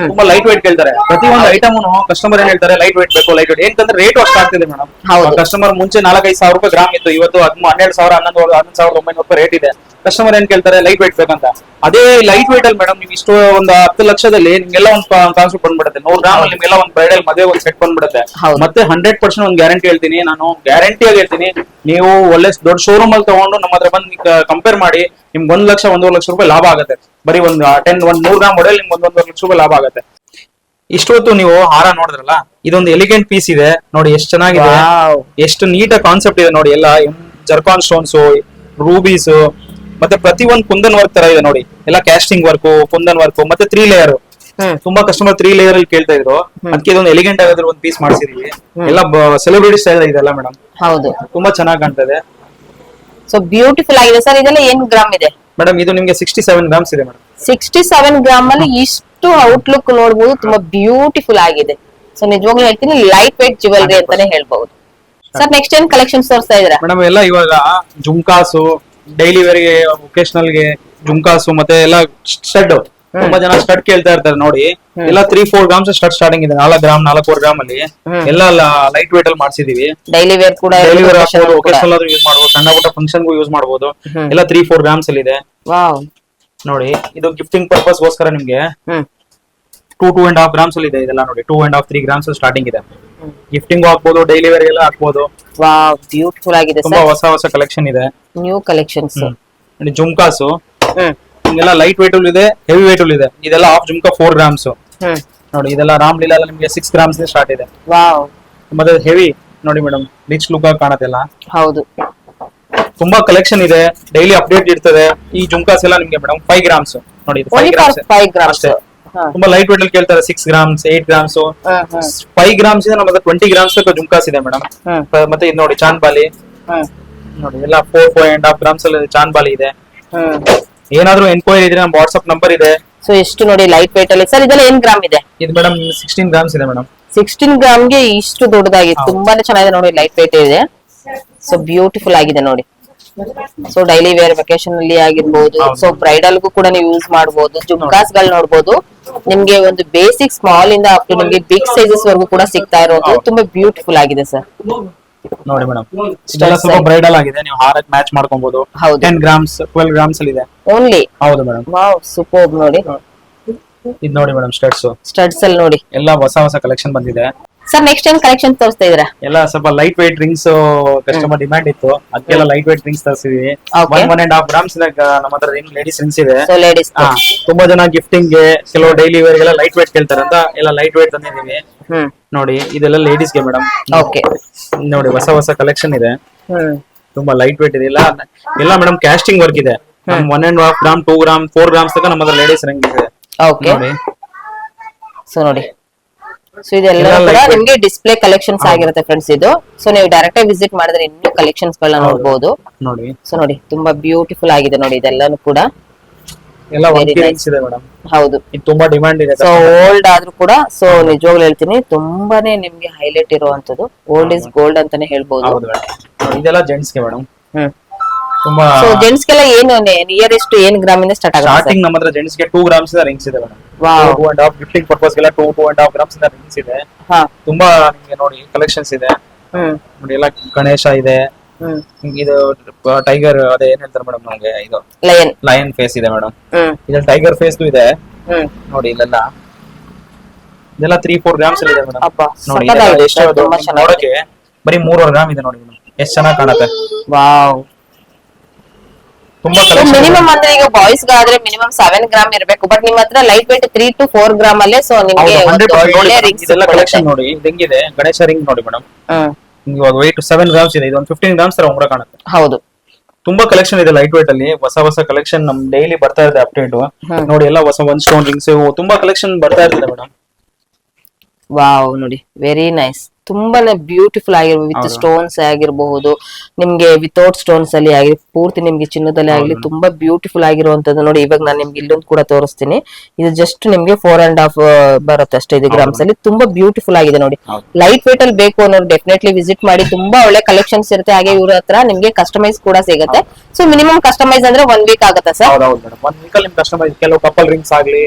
ತುಂಬಾ ಲೈಟ್ ವೇಟ್ ಕೇಳ್ತಾರೆ. ಪ್ರತಿಯೊಂದು ಐಟಮ್ ಕಸ್ಟಮರ್ ಏನ್ ಹೇಳ್ತಾರೆ, ಲೈಟ್ ವೇಟ್ ಬೇಕು, ಲೈಟ್ ವೇಟ್. ಏನಂದ್ರೆ ರೇಟ್ ಅಷ್ಟು ಆಗ್ತಿದೆ ಮೇಡಮ್. ಕಸ್ಟಮರ್ ಮುಂಚೆ 4-5 ಸಾವಿರ ರೂಪಾಯಿ ಗ್ರಾಮ್ ಇತ್ತು, ಇವತ್ತು 12,000 11,900 ರೂಪಾಯಿ ರೇಟ್ ಇದೆ. ಕಸ್ಟಮರ್ ಏನ್ ಕೇಳ್ತಾರೆ, ಲೈಟ್ ವೇಟ್ ಬೇಕಂತ. ಅದೇ ಲೈಟ್ ವೇಟ್ ಅಲ್ಲಿ ಮೇಡಮ್ ನೀವು ಇಷ್ಟು ಒಂದು 10 ಲಕ್ಷದಲ್ಲಿ ನಿಮ್ಗೆಲ್ಲ ಒಂದು ಕಾನ್ಸೆಪ್ಟ್ ಬಂದ್ಬಿಡುತ್ತೆ. 100 ಗ್ರಾಮ್ ಅಲ್ಲಿ ನಿಮ್ಗೆಲ್ಲ ಒಂದು ಬ್ರೈಡಲ್ ಮದುವೆ ಒಂದು ಸೆಟ್ ಬಂದ್ಬಿಡುತ್ತೆ. ಮತ್ತೆ 100% ಒಂದು ಗ್ಯಾರಂಟಿ ಹೇಳ್ತೀನಿ ನಾನು, ಗ್ಯಾರಂಟಿಯಾಗಿ ಹೇಳ್ತೀನಿ. ನೀವು ಒಳ್ಳೆ ದೊಡ್ಡ ಶೋರೂಮ್ ಅಲ್ಲಿ ತಗೊಂಡು ನಮ್ಮ ಹತ್ರ ಬಂದು ಕಂಪೇರ್ ಮಾಡಿ, ನಿಮ್ಗೆ 1 ಲಕ್ಷ 1.5 ಲಕ್ಷ ರೂಪಾಯಿ ಲಾಭ ಆಗುತ್ತೆ. ಬರೀ ಒಂದು 100 ಗ್ರಾಮ್ ಮಾಡೆಲ್ ನಿಮ್ಗೆ 1.5 ಲಕ್ಷ ರೂಪಾಯಿ ಲಾಭ ಆಗುತ್ತೆ. ಇಷ್ಟೊತ್ತು ನೀವು ಹಾರ ನೋಡಿದ್ರಲ್ಲ, ಇದೊಂದು ಎಲಿಗೆಂಟ್ ಪೀಸ್ ಇದೆ ನೋಡಿ, ಎಷ್ಟು ಚೆನ್ನಾಗಿದೆ, ಎಷ್ಟು ನೀಟಾಗಿ ಕಾನ್ಸೆಪ್ಟ್ ಇದೆ ನೋಡಿ. ಎಲ್ಲ ಜರ್ಕಾನ್ ಸ್ಟೋನ್ಸ್, ರೂಬೀಸ್, ಮತ್ತೆ ಪ್ರತಿ ಒಂದು ಕುಂದನ್ ವರ್ಕ್ ತರ ಇದೆ ನೋಡಿ. ಎಲ್ಲ ಕ್ಯಾಸ್ಟಿಂಗ್ ವರ್ಕ್, ಕುಂದನ್ ವರ್ಕ್, ಮತ್ತೆ 3 ಲೇಯರ್. ತುಂಬಾ ಕಸ್ಟಮರ್ 3 ಲೇಯರ್ ಅಲ್ಲಿ ಕೇಳ್ತಾ ಇದ್ರು, ಅದಕ್ಕೆ ಇದೊಂದು ಎಲಿಗೆಂಟ್ ಆಗೋದ್ರ ಒಂದು ಪೀಸ್ ಮಾಡಿಸಿದೀವಿ. ಎಲ್ಲ ಸೆಲೆಬ್ರಿಟಿ ಸ್ಟೈಲ್ ಇದೆಲ್ಲ ಮೇಡಮ್. ಹೌದು, ತುಂಬಾ ಚೆನ್ನಾಗಿ ಕಾಣ್ತದೆ. ಸೊ ಬ್ಯೂಟಿಫುಲ್ ಆಗಿದೆ ಸರ್. ಇದೆಲ್ಲ ಏನ್ ಗ್ರಾಮ್ ಇದೆ ಮೇಡಮ್? ಇದು ನಿಮ್ಗೆ 67 ಗ್ರಾಮ್ಸ್ ಇದೆ ಮೇಡಮ್. 67 ಗ್ರಾಮ್ ಅಲ್ಲಿ ಇಷ್ಟು ಔಟ್ಲುಕ್ ನೋಡಬಹುದು, ತುಂಬಾ ಬ್ಯೂಟಿಫುಲ್ ಆಗಿದೆ. ಸೊ ನಿಜವಾಗ್ಲೂ ಹೇಳ್ತೀನಿ ಲೈಟ್ ವೇಟ್ ಜ್ಯುವೆಲ್ರಿ ಅಂತಾನೆ ಹೇಳ್ಬಹುದು. ಸರ್ ನೆಕ್ಸ್ಟ್ ಏನ್ ಕಲೆಕ್ಷನ್ಸ್ ತೋರಿಸ್ತಾ ಇದ್ದೀರಾ ಮೇಡಮ್? ಎಲ್ಲ ಇವಾಗ ಜುಮ್ಕಾಸು, ಡೈಲಿ ವೇರ್ ಗೆ, ಒಕೇಶನಲ್ ಗೆ ಜುಮ್ಕಾಸು, ಮತ್ತೆ ಎಲ್ಲ ಸ್ಟಡ್ ತುಂಬಾ ಜನ ಸ್ಟಡ್ ಕೇಳ್ತಾ ಇರ್ತಾರೆ ನೋಡಿ. ಎಲ್ಲ 3-4 ಗ್ರಾಮ್ಸ್ ಸ್ಟಡ್ ಸ್ಟಾರ್ಟಿಂಗ್ ಇದೆ. 4 ಗ್ರಾಮ್ 4 ಗ್ರಾಮ್ ಅಲ್ಲಿ ಎಲ್ಲ ಲೈಟ್ ವೇಟ್ ಅಲ್ಲಿ ಮಾಡ್ಸಿದೀವಿ. ಡೈಲಿ ವೇರ್ ಕೂಡ ಡೈಲಿ ವೇರ್ ಹಾಕ್ಬೋದು, ಒಕೇಶನಲ್ ಆದ್ರೂ ಯೂಸ್ ಮಾಡಬಹುದು, ಸಣ್ಣ ಪುಟ್ಟ ಫಂಕ್ಷನ್ ಗೂ ಯೂಸ್ ಮಾಡಬಹುದು. ಎಲ್ಲ 3-4 ಗ್ರಾಮ್ಸ್ ಅಲ್ಲಿ ಇದೆ ವಾವ್. ನೋಡಿ. ಇದು ಗಿಫ್ಟಿಂಗ್ ಪರ್ಪಸ್ ಗೋಸ್ಕರ ನಿಮ್ಗೆ ಹ್ಮ್ 2.5 ಗ್ರಾಮ್ಸ್ ಅಲ್ಲಿ ಇದೆ. ಇದೆಲ್ಲ ನೋಡಿ 2.5-3 ಗ್ರಾಮ್ಸ್ ಸ್ಟಾರ್ಟಿಂಗ್ ಇದೆ. ಗಿಫ್ಟಿಂಗ್ ಹಾಕ್ಬೋದು, ಡೈಲಿ ವೇರ್ ಎಲ್ಲ ಹಾಕ್ಬೋದು. ವಾವ್, ಬ್ಯೂಟಿಫುಲ್ ಆಗಿದೆ ತುಂಬಾ ಸರ್. ಹೊಸ ಕಲೆಕ್ಷನ್ ಇದೆ. New collections. ನೋಡಿ ಜುಮ್ಕಾಸು ಹ್ಮ್ ಹಿಂಗೆಲ್ಲ ಲೈಟ್ ವೇಟ್ ಇದೆ, ಹೆವಿ ವೇಟ್ ಇದೆ. ಇದೆಲ್ಲ ಹಾಫ್ ಜುಮ್ಕಾ 4 ಗ್ರಾಮ್ಸ್ ಹ್ಮ್ ನೋಡಿ. ಇದೆಲ್ಲ ರಾಮ್ಲೀಲಾ ನಿಮ್ಗೆ 6 ಗ್ರಾಮ್ಸ್ ಸ್ಟಾರ್ಟ್ ಇದೆ. ವಾವ್. ಮತ್ತೆ ಹೆವಿ ನೋಡಿ ಮೇಡಮ್, ರಿಚ್ ಲುಕ್ ಆಗಿ ಕಾಣತ್ತೆಲ್ಲ. ಹೌದು. ತುಂಬಾ ಕಲೆಕ್ಷನ್ ಇದೆ, ಡೈಲಿ ಅಪ್ಡೇಟ್ ಇರ್ತದೆ. ಈ ಜುಮ್ಕಾಸ್ ಎಲ್ಲ ನಿಮ್ಗೆ ಮೇಡಮ್ 5 ಗ್ರಾಮ್ಸ್ ನೋಡಿ. ಇದು 5 ಓನ್ಲಿ ಫಾರ್ ಗ್ರಾಮ್ಸ್ 5 ಗ್ರಾಮ್ಸ್. ಅಷ್ಟೇ. ತುಂಬಾ ಲೈಟ್ ವೇಟ್ ಅಲ್ಲಿ ಕೇಳ್ತಾರೆ. 6 ಗ್ರಾಮ್ಸ್ 8 ಗ್ರಾಮ್ಸ್ 5 ಗ್ರಾಮ್ಸ್ ಇದೆ. ನಮ್ಮ ಹತ್ರ 20 ಗ್ರಾಮ್ಸ್ ತನಕ ಜುಮ್ಕಾಸ್ ಇದೆ ಮೇಡಮ್. ಮತ್ತೆ ಇದು ನೋಡಿ ಚಾಂದ್ಬಾಲಿ ನೋಡಿ, ಎಲ್ಲ 4.5 ಗ್ರಾಮ್ಸ್ ಅಲ್ಲಿ ಚಾಂದ್ಬಾಲಿ ಇದೆ. ಏನಾದ್ರೂ ಎನ್ಕ್ವೈರಿ ಇದ್ರೆ ನಮ್ಮ ವಾಟ್ಸ್ಆಪ್ ನಂಬರ್ ಇದೆ. ಸೊ ಎಷ್ಟು ನೋಡಿ ಲೈಟ್ ವೇಟ್ ಅಲ್ಲಿ ಸರ್. ಇದೆಲ್ಲ ಏನ್ ಗ್ರಾಮ್ ಇದೆ? ಇದು ಮೇಡಮ್ 16 ಗ್ರಾಮ್ಸ್ ಇದೆ ಮೇಡಮ್. 16 ಗ್ರಾಮ್ಗೆ ಇಷ್ಟು ದೊಡ್ಡದಾಗಿದೆ. ತುಂಬಾನೇ ಚೆನ್ನಾಗಿದೆ ನೋಡಿ, ಲೈಟ್ ವೇಟ್ ಇದೆ. ಸೊ ಬ್ಯೂಟಿಫುಲ್ ಆಗಿದೆ ನೋಡಿ. ಸೊ ಡೈಲಿ ವೇರ್ ವೆಕೇಶನ್ ಅಲ್ಲಿ ಆಗಿರ್ಬೋದು, ಸೊ ಬ್ರೈಡಲ್ ಗೂ ಕೂಡ ನೀವು ಯೂಸ್ ಮಾಡಬಹುದು. ಜುಮ್ಕಾಸ್ ಗಳು ನೋಡಬಹುದು ನಿಮ್ಗೆ, ಒಂದು ಬೇಸಿಕ್ ಸ್ಮಾಲ್ ಇಂದ ಅಪ್ ಟು ನಿಮ್ಗೆ ಬಿಗ್ ಸೈಜಸ್ ವರೆಗೂ ಕೂಡ ಸಿಗ್ತಾ ಇರೋದು. ತುಂಬಾ ಬ್ಯೂಟಿಫುಲ್ ಆಗಿದೆ ಸರ್. ನೋಡಿ ಮೇಡಮ್, ಇದೆಲ್ಲ ಸ್ವಲ್ಪ ಬ್ರೈಡಲ್ ಆಗಿದೆ. ನೀವು ಹಾರಕ್ಕೆ ಮ್ಯಾಚ್ ಮಾಡ್ಕೊಬಹುದು. ಹೌದು. 10 ಗ್ರಾಮ್ಸ್ 12 ಗ್ರಾಮ್ಸ್ ಅಲ್ಲಿ ಇದೆ ಓನ್ಲಿ. ಹೌದು ಮೇಡಮ್. ವಾವ್, ಸೂಪರ್ ನೋಡಿ. ಇದು ನೋಡಿ ಮೇಡಮ್ ಸ್ಟಡ್ಸ್. ಸ್ಟಡ್ಸ್ ಅಲ್ಲಿ ನೋಡಿ ಎಲ್ಲ ಹೊಸ ಕಲೆಕ್ಷನ್ ಬಂದಿದೆ ಸರ್. ನೆಕ್ಸ್ಟ್ ಏನ್ ಕಲೆಕ್ಷನ್ ತೋರಿಸ್ತಾ ಇದ್ದೀರಾ? ಎಲ್ಲ ಸ್ವಲ್ಪ light weight rings customer demand ಇತ್ತು, ಅದಕ್ಕೆಲ್ಲ ಲೈಟ್ ವೇಟ್ ರಿಂಗ್ಸ್ ತರಿಸಿದೀವಿ. Okay. 1.5 ಗ್ರಾಮ್ಸ್ ನಮ್ಮ ಹತ್ರ ಲೇಡೀಸ್ ರಿಂಗ್ಸ್ ಇದೆ. So ladies. ತುಂಬಾ ಜನ ಗಿಫ್ಟಿಂಗ್ ಗೆ, ಕೆಲವು ಡೈಲಿ ವೇರ್ ಗೆಲ್ಲ ಲೈಟ್ ವೇಟ್ ಕೇಳ್ತಾರೆ ಅಂತ ಎಲ್ಲ ಲೈಟ್ ವೇಟ್ ತಂದಿದೀವಿ. ನೋಡಿ ಇದೆಲ್ಲ ಲೇಡೀಸ್ ಗೆ ಮೇಡಮ್. ಓಕೆ. ನೋಡಿ ಹೊಸ ಕಲೆಕ್ಷನ್ ಇದೆ. ಹ್ಮ್ ತುಂಬಾ ಲೈಟ್ ವೇಟ್ ಇದೆ. ಎಲ್ಲ ಮೇಡಮ್ ಕ್ಯಾಸ್ಟಿಂಗ್ ವರ್ಕ್ ಇದೆ. 1.5 ಗ್ರಾಮ್ 2 ಗ್ರಾಮ್ 4 ಗ್ರಾಮ್ಸ್ ತನಕ ನಮ್ಮ ಹತ್ರ ಲೇಡೀಸ್ ರಿಂಗ್ ಇದೆ. ಓಕೆ. ನೋಡಿ ಸೊ ನೋಡಿ, ಸೊ ಇದೆಲ್ಲ ಕೂಡ ನಿಮ್ಗೆ ಡಿಸ್ಪ್ಲೇ ಕಲೆಕ್ಷನ್ಸ್ ಆಗಿರುತ್ತೆ ಫ್ರೆಂಡ್ಸ್ ಇದು. ಸೊ ನೀವು ಡೈರೆಕ್ಟ್ ಆಗಿ ವಿಸಿಟ್ ಮಾಡಿದ್ರೆ ಇನ್ನೂ ಕಲೆಕ್ಷನ್ಸ್ ಗಳನ್ನ ನೋಡಬಹುದು. ನೋಡಿ. ಸೊ ನೋಡಿ ತುಂಬಾ ಬ್ಯೂಟಿಫುಲ್ ಆಗಿದೆ ನೋಡಿ ಇದೆಲ್ಲಾನು ಕೂಡ. ಎಲ್ಲ ರಿಂಗ್ಸ್ ಇದೆ ಮೇಡಮ್. ಹೌದು, ಇದು ತುಂಬಾ ಡಿಮ್ಯಾಂಡ್ ಇದೆ. ಸೊ ಓಲ್ಡ್ ಆದ್ರೂ ಕೂಡ, ಸೊ ನಿಜವಾಗ್ಲೂ ಹೇಳ್ತೀನಿ ತುಂಬಾನೇ ನಿಮ್ಗೆ ಹೈಲೈಟ್ ಇರುವಂತದ್ದು. ಓಲ್ಡ್ ಇಸ್ ಗೋಲ್ಡ್ ಅಂತಾನೆ ಹೇಳ್ಬಹುದು. ಹೌದು ಮೇಡಮ್. ಇದೆಲ್ಲ ಜೆಂಟ್ಸ್ ಗೆ ಮೇಡಮ್. ತುಂಬಾ ಸೊ ಜೆಂಟ್ಸ್ ಗೆಲ್ಲ ಏನು ನಿಯರೆಸ್ಟ್ ಏನ್ ಗ್ರಾಮ್ ಇಂದ ಸ್ಟಾರ್ಟ್ ಆಗುತ್ತೆ? ಸ್ಟಾರ್ಟಿಂಗ್ ನಮ್ಮ ಹತ್ರ ಜೆಂಟ್ಸ್ ಗೆ 2 ಗ್ರಾಮ್ಸ್ ಇಂದ ರಿಂಗ್ಸ್ ಇದೆ ಮೇಡಮ್. ವಾವ್. 2.5 ಗಿಫ್ಟಿಂಗ್ ಪರ್ಪಸ್ ಗೆಲ್ಲ 2.5 ಗ್ರಾಮ್ಸ್ ಇಂದ ರಿಂಗ್ಸ್ ಇದೆ. ಹಾ. ತುಂಬಾ ನಿಮಗೆ ನೋಡಿ ಕಲೆಕ್ಷನ್ಸ್ ಇದೆ. ನೋಡಿ ಎಲ್ಲ ಗಣೇಶ ಇದೆ. ಇದು ಟೈಗರ್, ಅದೇ ಏನ್ ಹೇಳ್ತಾರೆ ಮೇಡಮ್ ನಮಗೆ, ಇದು ಲಯನ್ ಫೇಸ್ ಇದೆ ಮೇಡಮ್. ಇದ್ರಲ್ಲಿ ಟೈಗರ್ ಫೇಸ್ ಇದೆ ನೋಡಿ. ಇದೆಲ್ಲ 3-4 ಗ್ರಾಮ್ಸ್ ಇದೆ ಮೇಡಮ್. ನೋಡಿ ಎಷ್ಟು ನೋಡಕ್ಕೆ ಬರೀ 3 ಗ್ರಾಮ್ ಇದೆ ನೋಡಿ ಮೇಡಮ್. ಎಷ್ಟು ಚೆನ್ನಾಗಿ ಕಾಣುತ್ತೆ. ವಾವ್. ತುಂಬಾ ಮಿನಿಮಮ್ ಅಂದ್ರೆ ಈಗ ಬಾಯ್ಸ್ ಗಾದ್ರೆ ಮಿನಿಮಮ್ 7 ಗ್ರಾಮ್ ಇರಬೇಕು. ಬಟ್ ನಿಮ್ಮ ಹತ್ರ ಲೈಟ್ ವೇಟ್ 3 to 4 ಗ್ರಾಮ್ ಅಲ್ಲೇ. ಸೊ ನಿಮಗೆ ಒಳ್ಳೆ ರಿಂಗ್ಸ್ ಇದೆಲ್ಲ ಕಲೆಕ್ಷನ್ ನೋಡಿ. ಹೆಂಗಿದೆ ಗಣೇಶ ರಿಂಗ್ ನೋಡಿ ಮೇಡಮ್. ಇವಾಗ weight 7 ಗ್ರಾಮ್ಸ್ ಇದೆ. ಇದು ಒಂದು 15 ಗ್ರಾಮ್ಸ್ ತರ ಉಂಗುರ ಕಾಣುತ್ತೆ. ಹೌದು. ತುಂಬಾ ಕಲೆಕ್ಷನ್ ಇದೆ ಲೈಟ್ ವೇಟ್ ಅಲ್ಲಿ. ಹೊಸ ಕಲೆಕ್ಷನ್ ನಮ್ ಡೈಲಿ ಬರ್ತಾ ಇದೆ ಅಪ್ಡೇಟ್. ನೋಡಿ ಎಲ್ಲ ಹೊಸ 1 ಸ್ಟೋನ್ ರಿಂಗ್ಸ್ ತುಂಬಾ ಕಲೆಕ್ಷನ್ ಬರ್ತಾ ಇರ್ತದೆ ಮೇಡಮ್. ವಾವ್ ನೋಡಿ, ವೆರಿ ನೈಸ್. ತುಂಬಾನೇ ಬ್ಯೂಟಿಫುಲ್ ಆಗಿರ್ಬೋದು. ವಿತ್ ಸ್ಟೋನ್ಸ್ ಆಗಿರಬಹುದು, ನಿಮ್ಗೆ ವಿತೌಟ್ ಸ್ಟೋನ್ಸ್ ಅಲ್ಲಿ ಆಗಿರ್, ಪೂರ್ತಿ ನಿಮ್ಗೆ ಚಿನ್ನದಲ್ಲಿ ಆಗ್ಲಿ ತುಂಬಾ ಬ್ಯೂಟಿಫುಲ್ ಆಗಿರುವಂತದ್ದು ನೋಡಿ. ಇವಾಗ ನಾನು ನಿಮ್ಗೆ ಇಲ್ಲೊಂದು ಕೂಡ ತೋರಿಸ್ತೀನಿ. ಇದು ಜಸ್ಟ್ ನಿಮ್ಗೆ 4.5 ಬರುತ್ತೆ ಅಷ್ಟೇ ಇದು ಗ್ರಾಮ್ಸ್ ಅಲ್ಲಿ. ತುಂಬಾ ಬ್ಯೂಟಿಫುಲ್ ಆಗಿದೆ ನೋಡಿ. ಲೈಟ್ ವೇಟ್ ಅಲ್ಲಿ ಬೇಕು ಅನ್ನೋರು ಡೆಫಿನೆಟ್ಲಿ ವಿಸಿಟ್ ಮಾಡಿ. ತುಂಬಾ ಒಳ್ಳೆ ಕಲೆಕ್ಷನ್ಸ್ ಇರುತ್ತೆ. ಹಾಗೆ ಇವ್ರ ಹತ್ರ ನಿಮ್ಗೆ ಕಸ್ಟಮೈಸ್ ಕೂಡ ಸಿಗುತ್ತೆ. ಸೊ ಮಿನಿಮಮ್ ಕಸ್ಟಮೈಸ್ ಅಂದ್ರೆ 1 ವೀಕ್ ಆಗುತ್ತೆ ಸರ್. ಹೌದು ಮೇಡಮ್. 1 ವೀಕ್ ಅಲ್ಲಿ ನಿಮ್ ಕಸ್ಟಮೈಸ್, ಕೆಲವು ಕಪಲ್ ರಿಂಗ್ಸ್ ಆಗ್ಲಿ,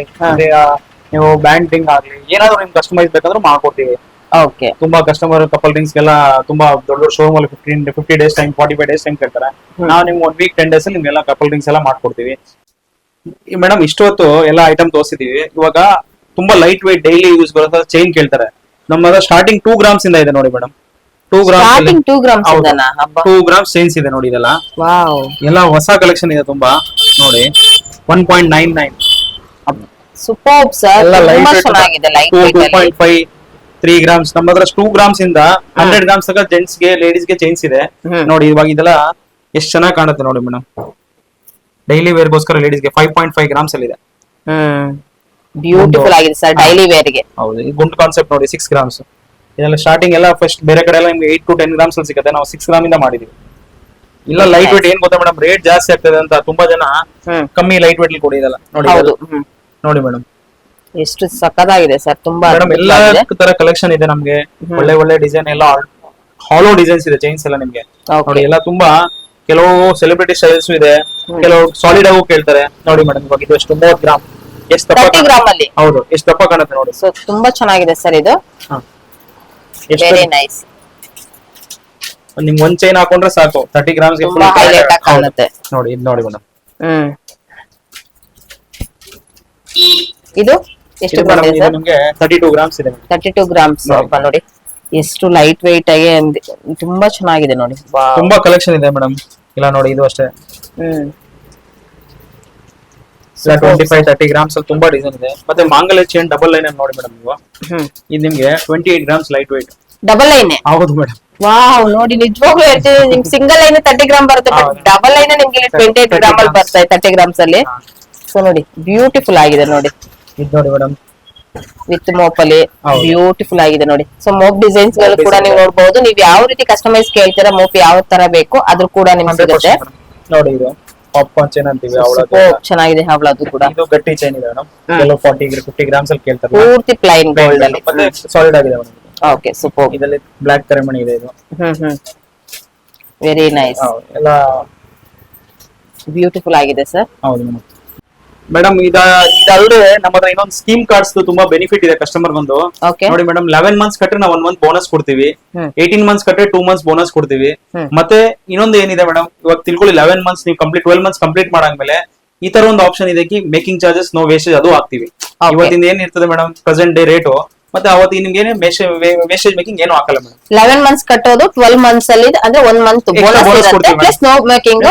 ನೀವು ಬ್ಯಾಂಡ್ ರಿಂಗ್ ಆಗ್ಲಿ, ಏನಾದ್ರು ನಿಮ್ ಕಸ್ಟಮೈಸ್ ಬೇಕಂದ್ರೆ ಮಾಡ್ಕೊಡ್ತೀವಿ. ಓಕೆ. ತುಂಬಾ ಕಸ್ಟಮರ್ ಕಪಲ್ ರಿಂಗ್ಸ್ ಗೆಲ್ಲ ತುಂಬಾ ದೊಡ್ಡ ಶೋರೂಮ್ ಅಲ್ಲಿ 50 ಡೇಸ್ ಟೈಮ್ 45 ಡೇಸ್ ಟೈಮ್ ಕೇಳ್ತಾರೆ. ನಾವು ನಿಮ್ಗೆ 1 ವೀಕ್ 10 ಡೇಸ್ ಅಲ್ಲಿ ನಿಮ್ಗೆಲ್ಲ ಕಪಲ್ ರಿಂಗ್ಸ್ ಎಲ್ಲ ಮಾಡ್ಕೊಡ್ತೀವಿ ಮೇಡಮ್. ಇಷ್ಟೊತ್ತು ಎಲ್ಲ ಐಟಮ್ ತೋರಿಸಿದೀವಿ. ಇವಾಗ ತುಂಬಾ ಲೈಟ್ ವೇಟ್ ಡೈಲಿ ಯೂಸ್ ಬರೋ ಚೈನ್ ಕೇಳ್ತಾರೆ. ನಮ್ಮ ಸ್ಟಾರ್ಟಿಂಗ್ 2 ಗ್ರಾಮ್ಸ್ ಇಂದ ಇದೆ ನೋಡಿ ಮೇಡಮ್. 2 ಗ್ರಾಮ್ಸ್ ಚೈನ್ಸ್ ಇದೆ ನೋಡಿ. ಇದೆಲ್ಲ ಎಲ್ಲ ಹೊಸ ಕಲೆಕ್ಷನ್ ಇದೆ ತುಂಬಾ ನೋಡಿ. 1.99 ಸೂಪರ್ ಸರ್. ತುಂಬಾ ಚೆನ್ನಾಗಿದೆ ಲೈಟ್ ವೇಟ್ ಅಲ್ಲಿ. 2.5 3 ಗ್ರಾಮ್ಸ್. ನಮ್ಮ ಹತ್ರ 2 ಗ್ರಾಮ್ಸ್ ಇಂದ 100 ಗ್ರಾಮ್ಸ್ ತನಕ ಜೆಂಟ್ಸ್ ಗೆ ಲೇಡೀಸ್ ಗೆ ಚೈನ್ಸ್ ಇದೆ ನೋಡಿ. ಇವಾಗ ಇದೆಲ್ಲ ಎಷ್ಟು ಚೆನ್ನಾಗಿ ಕಾಣುತ್ತೆ ನೋಡಿ ಮೇಡಮ್. ಡೈಲಿ ವೇರ್ ಗೋಸ್ಕರ ಲೇಡೀಸ್ ಗೆ 5.5 ಗ್ರಾಮ್ಸ್ ಅಲ್ಲಿ ಇದೆ. ಬ್ಯೂಟಿಫುಲ್ ಆಗಿದೆ ಸರ್ ಡೈಲಿ ವೇರ್ ಗೆ. ಹೌದು. ಈ ಗುಂಟ್ ಕಾನ್ಸೆಪ್ಟ್ ನೋಡಿ 6 ಗ್ರಾಮ್ಸ್. ಇದೆಲ್ಲ ಸ್ಟಾರ್ಟಿಂಗ್ ಎಲ್ಲ ಫಸ್ಟ್ ಬೇರೆ ಕಡೆ ಎಲ್ಲ ನಿಮ್ಗೆ 8 to 10 ಗ್ರಾಮ್ಸ್ ಅಲ್ಲಿ ಸಿಗುತ್ತೆ. ನಾವು 6 ಗ್ರಾಮ್ ಇಂದ ಮಾಡಿದೀವಿ. ಇಲ್ಲ ಲೈಟ್ ವೇಟ್ ಏನ್ ಗೊತ್ತಾ ಮೇಡಮ್, ರೇಟ್ ಜಾಸ್ತಿ ಆಗ್ತದೆ ಅಂತ ತುಂಬಾ ಜನ ಕಮ್ಮಿ ಲೈಟ್ ವೇಟ್ ಕೊಡಿ. ಇದೆಲ್ಲ ನೋಡಿ ಮೇಡಮ್. ಎಷ್ಟು ಸಕ್ಕತ್ತಾಗಿದೆ ಸರ್. ತುಂಬಾ ಎಲ್ಲ ತರ ಕಲೆಕ್ಷನ್ ಇದೆ ನಮ್ಗೆ. ಒಳ್ಳೆ ಡಿಸೈನ್ ಎಲ್ಲ ಹಾಲೋ ಡಿಸೈನ್ಸ್ ಇದೆ ಚೈನ್ಸ್ ಎಲ್ಲ ನಿಮ್ಗೆ ನೋಡಿ. ಎಲ್ಲ ತುಂಬಾ ಕೆಲವು ಸೆಲೆಬ್ರಿಟಿ ಸ್ಟೈಲ್ಸ್ ಇದೆ, ಕೆಲವು ಸಾಲಿಡ್ ಆಗು ಕೇಳ್ತಾರೆ ನೋಡಿ ಮೇಡಮ್. ಇವಾಗ ಇದು ಎಷ್ಟು 30 ಗ್ರಾಮ್ ಎಷ್ಟು ದಪ್ಪ 30 ಗ್ರಾಮ್ ಅಲ್ಲಿ. ಹೌದು, ಎಷ್ಟು ದಪ್ಪ ಕಾಣುತ್ತೆ ನೋಡಿ. ಸೊ ತುಂಬಾ ಚೆನ್ನಾಗಿದೆ ಸರ್ ಇದು. ಹಾ. ಎಷ್ಟು ವೆರಿ ನೈಸ್. ನಿಮ್ಗೆ ಒಂದ್ ಚೈನ್ ಹಾಕೊಂಡ್ರೆ ಸಾಕು 30 ಗ್ರಾಮ್ಸ್ ಗೆ ತುಂಬಾ highlight ಆಗಿ ಕಾಣುತ್ತೆ. ನೋಡಿ ಇದು ನೋಡಿ ಮೇಡಮ್. ಇದು ಎಷ್ಟು ಗ್ರಾಮ್ ಇದೆ ಸರ್? ನಿಮ್ಗೆ 32 ಗ್ರಾಮ್ಸ್ ಇದೆ. 32 ಗ್ರಾಮ್ಸ್ ನೋಡಿ ಎಷ್ಟು ಲೈಟ್ ವೆಯ್ಟ್ ಆಗಿ ತುಂಬಾ ಚೆನ್ನಾಗಿದೆ ನೋಡಿ. ತುಂಬಾ ಕಲೆಕ್ಷನ್ ಇದೆ ಮೇಡಮ್. ಇಲ್ಲ ನೋಡಿ ಇದು ಅಷ್ಟೇ. 25-30 ಗ್ರಾಮ್ಸ್ ಅಲ್ಲಿ ತುಂಬಾ ಡಿಸೈನ್ ಇದೆ. ಮತ್ತೆ ಮಾಂಗಲ್ಯ ಚೈನ್ ಡಬಲ್ ಲೈನ್ ನೋಡಿ ಮೇಡಮ್ ನೀವು. ಇದು ನಿಮ್ಗೆ 28 grams light weight. Double line? ಹೌದು ಮೇಡಮ್. ವಾವ್, ನೋಡಿ ನಿಜವಾಗ್ಲೂ ಹೇಳ್ತೀನಿ, ನಿಮ್ಗೆ ಸಿಂಗಲ್ ಲೈನ್ 30 ಗ್ರಾಮ್ ಬರುತ್ತೆ, ಬಟ್ ಡಬಲ್ ಲೈನ್ ನಿಮ್ಗೆ 28 ಗ್ರಾಮ್ ಅಲ್ಲಿ ಬರ್ತಾ ಇದೆ 30 ಗ್ರಾಮ್ಸ್ ಅಲ್ಲಿ. ಸೊ ನೋಡಿ ಬ್ಯೂಟಿಫುಲ್ ಆಗಿದೆ ನೋಡಿ. ಇದು ನೋಡಿ ಮೇಡಮ್, ವಿತ್ ಮೋಪಲ್ಲಿ ಬ್ಯೂಟಿಫುಲ್ ಆಗಿದೆ ನೋಡಿ. ಸೊ ಮೋಪ್ ಡಿಸೈನ್ಸ್ ಗಳು ಕೂಡ ನೀವು ನೋಡಬಹುದು. ನೀವು ಯಾವ ರೀತಿ ಕಸ್ಟಮೈಸ್ ಕೇಳ್ತೀರಾ, ಮೋಪ್ ಯಾವ ತರ ಬೇಕು ಅದ್ರ ಕೂಡ ನಿಮ್ಗೆ ಸಿಗುತ್ತೆ ನೋಡಿ. ಇದು ಪಾಪ್ಕಾರ್ನ್ ಚೈನ್ ಅಂತೀವಿ, ಚೆನ್ನಾಗಿದೆ ಹವಳದು ಕೂಡ. ಇದು ಗಟ್ಟಿ ಚೈನ್ ಇದೆ ಮೇಡಮ್. ಕೆಲವು 40-50 ಗ್ರಾಮ್ಸ್ ಅಲ್ಲಿ ಕೇಳ್ತಾರೆ. ಪೂರ್ತಿ ಪ್ಲೈನ್ ಗೋಲ್ಡ್ ಅಲ್ಲಿ ಮತ್ತೆ ಸಾಲಿಡ್ ಆಗಿದೆ ಮೇಡಮ್. Okay, super. ಇದರಲ್ಲಿ ಬ್ಲಾಕ್ ಕರೆಮಣಿ ಇದೆ. ಇದು ವೆರಿ ನೈಸ್, ಎಲ್ಲ ಬ್ಯೂಟಿಫುಲ್ ಆಗಿದೆ ಸರ್. ಹೌದು ಮೇಡಮ್. ಮೇಡಮ್ ಇದಲ್ಲದೆ ನಮ್ಮ ಹತ್ರ ಇನ್ನೊಂದು ಸ್ಕೀಮ್ ಕಾರ್ಡ್ಸ್ ತುಂಬಾ ಬೆನಿಫಿಟ್ ಇದೆ ಕಸ್ಟಮರ್ ಬಂದು. ನೋಡಿ ಮೇಡಮ್, 11 ಮಂತ್ಸ್ ಕಟ್ರೆ ನಾವು 1 ಮಂತ್ ಬೋನಸ್ ಕೊಡ್ತೀವಿ. 18 ಮಂತ್ಸ್ ಕಟ್ರೆ 2 ಮಂತ್ಸ್ ಬೋನಸ್ ಕೊಡ್ತೀವಿ. ಮತ್ತೆ ಇನ್ನೊಂದು ಏನಿದೆ ಮೇಡಮ್, ಇವಾಗ ತಿಳ್ಕೊಳ್ಳಿ, 11 ಮಂತ್ಸ್ ನೀವು ಕಂಪ್ಲೀಟ್ 12 ಮಂತ್ಸ್ ಕಂಪ್ಲೀಟ್ ಮಾಡಾದ್ಮೇಲೆ ಈ ತರ ಒಂದು ಆಪ್ಷನ್ ಇದೆ, ಮೇಕಿಂಗ್ ಚಾರ್ಜಸ್ ನೋ ವೇಸ್ಟೇಜ್ ಅದು ಹಾಕ್ತಿವಿ. ಇವತ್ತಿಂದ ಏನ್ ಇರ್ತದೆ ಮೇಡಮ್ ಪ್ರೆಸೆಂಟ್ ಡೇ ರೇಟು, ಮತ್ತೆ ಅವತ್ತು ನಿಮ್ಗೆ ಏನೇ ವೇಸ್ಟೇಜ್ ಮೇಕಿಂಗ್ ಏನು ಹಾಕಲ್ಲ ಮೇಡಮ್. 11 ಮಂತ್ಸ್ ಕಟ್ಟೋದು 12 ಮಂತ್ಸ್ ಅಲ್ಲಿ ಅಂದ್ರೆ 1 ಮಂತ್ ಬೋನಸ್ ಇರುತ್ತೆ, ಪ್ಲಸ್ ನೋ ಮೇಕಿಂಗ್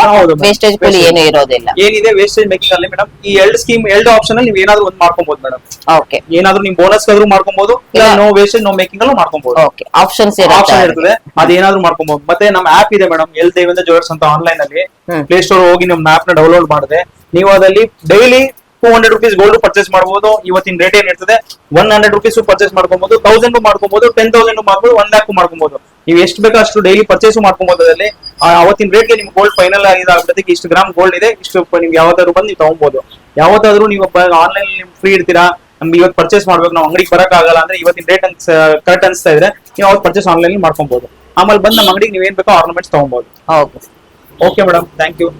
ವೇಸ್ಟೇಜ್ ಕೂಲಿ ಏನು ಇರೋದಿಲ್ಲ. ಏನಿದೆ ವೇಸ್ಟೇಜ್ ಮೇಕಿಂಗ್ ಅಲ್ಲಿ ಮೇಡಮ್, ಈ ಎರಡು ಆಪ್ಷನ್ ಅಲ್ಲಿ ನೀವು ಏನಾದ್ರು ಒಂದು ಮಾಡ್ಕೊಬಹುದು ಮೇಡಮ್. ಓಕೆ, ಏನಾದ್ರು ನಿಮ್ ಬೋನಸ್ ಆದ್ರೂ ಮಾಡ್ಕೊಬಹುದು, ಇಲ್ಲ ನೋ ವೇಸ್ಟೇಜ್ ನೋ ಮೇಕಿಂಗ್ ಅಲ್ಲೂ ಮಾಡ್ಕೊಬಹುದು. ಓಕೆ, ಆಪ್ಷನ್ಸ್ ಇರ್ತದೆ, ಅದೇನಾದ್ರೂ ಮಾಡ್ಕೊಬಹುದು. ಮತ್ತೆ ನಮ್ಮ ಆಪ್ ಇದೆ ಮೇಡಮ್, ಎಲ್ ದೇವೇಂದ್ರ ಜ್ಯುವೆಲರ್ಸ್ ಅಂತ ಆನ್ಲೈನ್ ಅಲ್ಲಿ ಪ್ಲೇ ಸ್ಟೋರ್ ಹೋಗಿ ನಮ್ಮ ಆಪ್ ನ ಡೌನ್ಲೋಡ್ ಮಾಡಿದೆ. ನೀವು ಅದಲ್ಲಿ ಡೈಲಿ 200 rupees ಗೋಲ್ಡ್ ಪರ್ಚೇಸ್ ಮಾಡಬಹುದು. ಇವತ್ತಿನ ರೇಟ್ ಏನಿರ್ತದೆ 100 rupees ಪರ್ಚೇಸ್ ಮಾಡ್ಕೊಬಹುದು, 1000 ಮಾಡ್ಕೊಬಹುದು, 10,000 ಮಾಡ್ಬೋದು, 1 lakh ಮಾಡ್ಕೊಬಹುದು. ನೀವು ಎಷ್ಟು ಬೇಕೋ ಅಷ್ಟು ಡೈಲಿ ಪರ್ಚೇಸ್ ಮಾಡ್ಕೊಬಹುದು. ಅದರಲ್ಲಿ ಅವತ್ತಿನ ರೇಟ್ಗೆ ನಿಮ್ಗೆ ಗೋಲ್ಡ್ ಫೈನಲ್ ಆಗಿರೋದಕ್ಕೆ ಇಷ್ಟು ಗ್ರಾಮ್ ಗೋಲ್ಡ್ ಇದೆ, ಇಷ್ಟು ನಿಮ್ಗೆ ಯಾವತ್ತಾದ್ರೂ ಬಂದು ನೀವು ತಗೊಬಹುದು. ಯಾವತ್ತಾದ್ರೂ ನೀವು ಆನ್ಲೈನ್ ಫ್ರೀ ಇರ್ತೀರಾ, ನಮ್ಗೆ ಇವತ್ತು ಪರ್ಚೇಸ್ ಮಾಡ್ಬೇಕು, ನಾವು ಅಂಗಡಿಗೆ ಬರಕ್ ಆಗಲ್ಲ ಅಂದ್ರೆ ಇವತ್ತಿನ ರೇಟ್ ಕರೆಕ್ಟ್ ಅನ್ಸ್ತಾ ಇದ್ರೆ ನೀವು ಅವತ್ತು ಪರ್ಚೇಸ್ ಆನ್ಲೈನ್ ಮಾಡ್ಕೊಬಹುದು. ಆಮೇಲೆ ಬಂದು ನಮ್ಮ ಅಂಗಡಿಗೆ ನೀವ್ ಏನ್ ಬೇಕೋ ಆರ್ನಮೆಂಟ್ಸ್ ತಗೊಬಹುದು. Okay madam, thank you.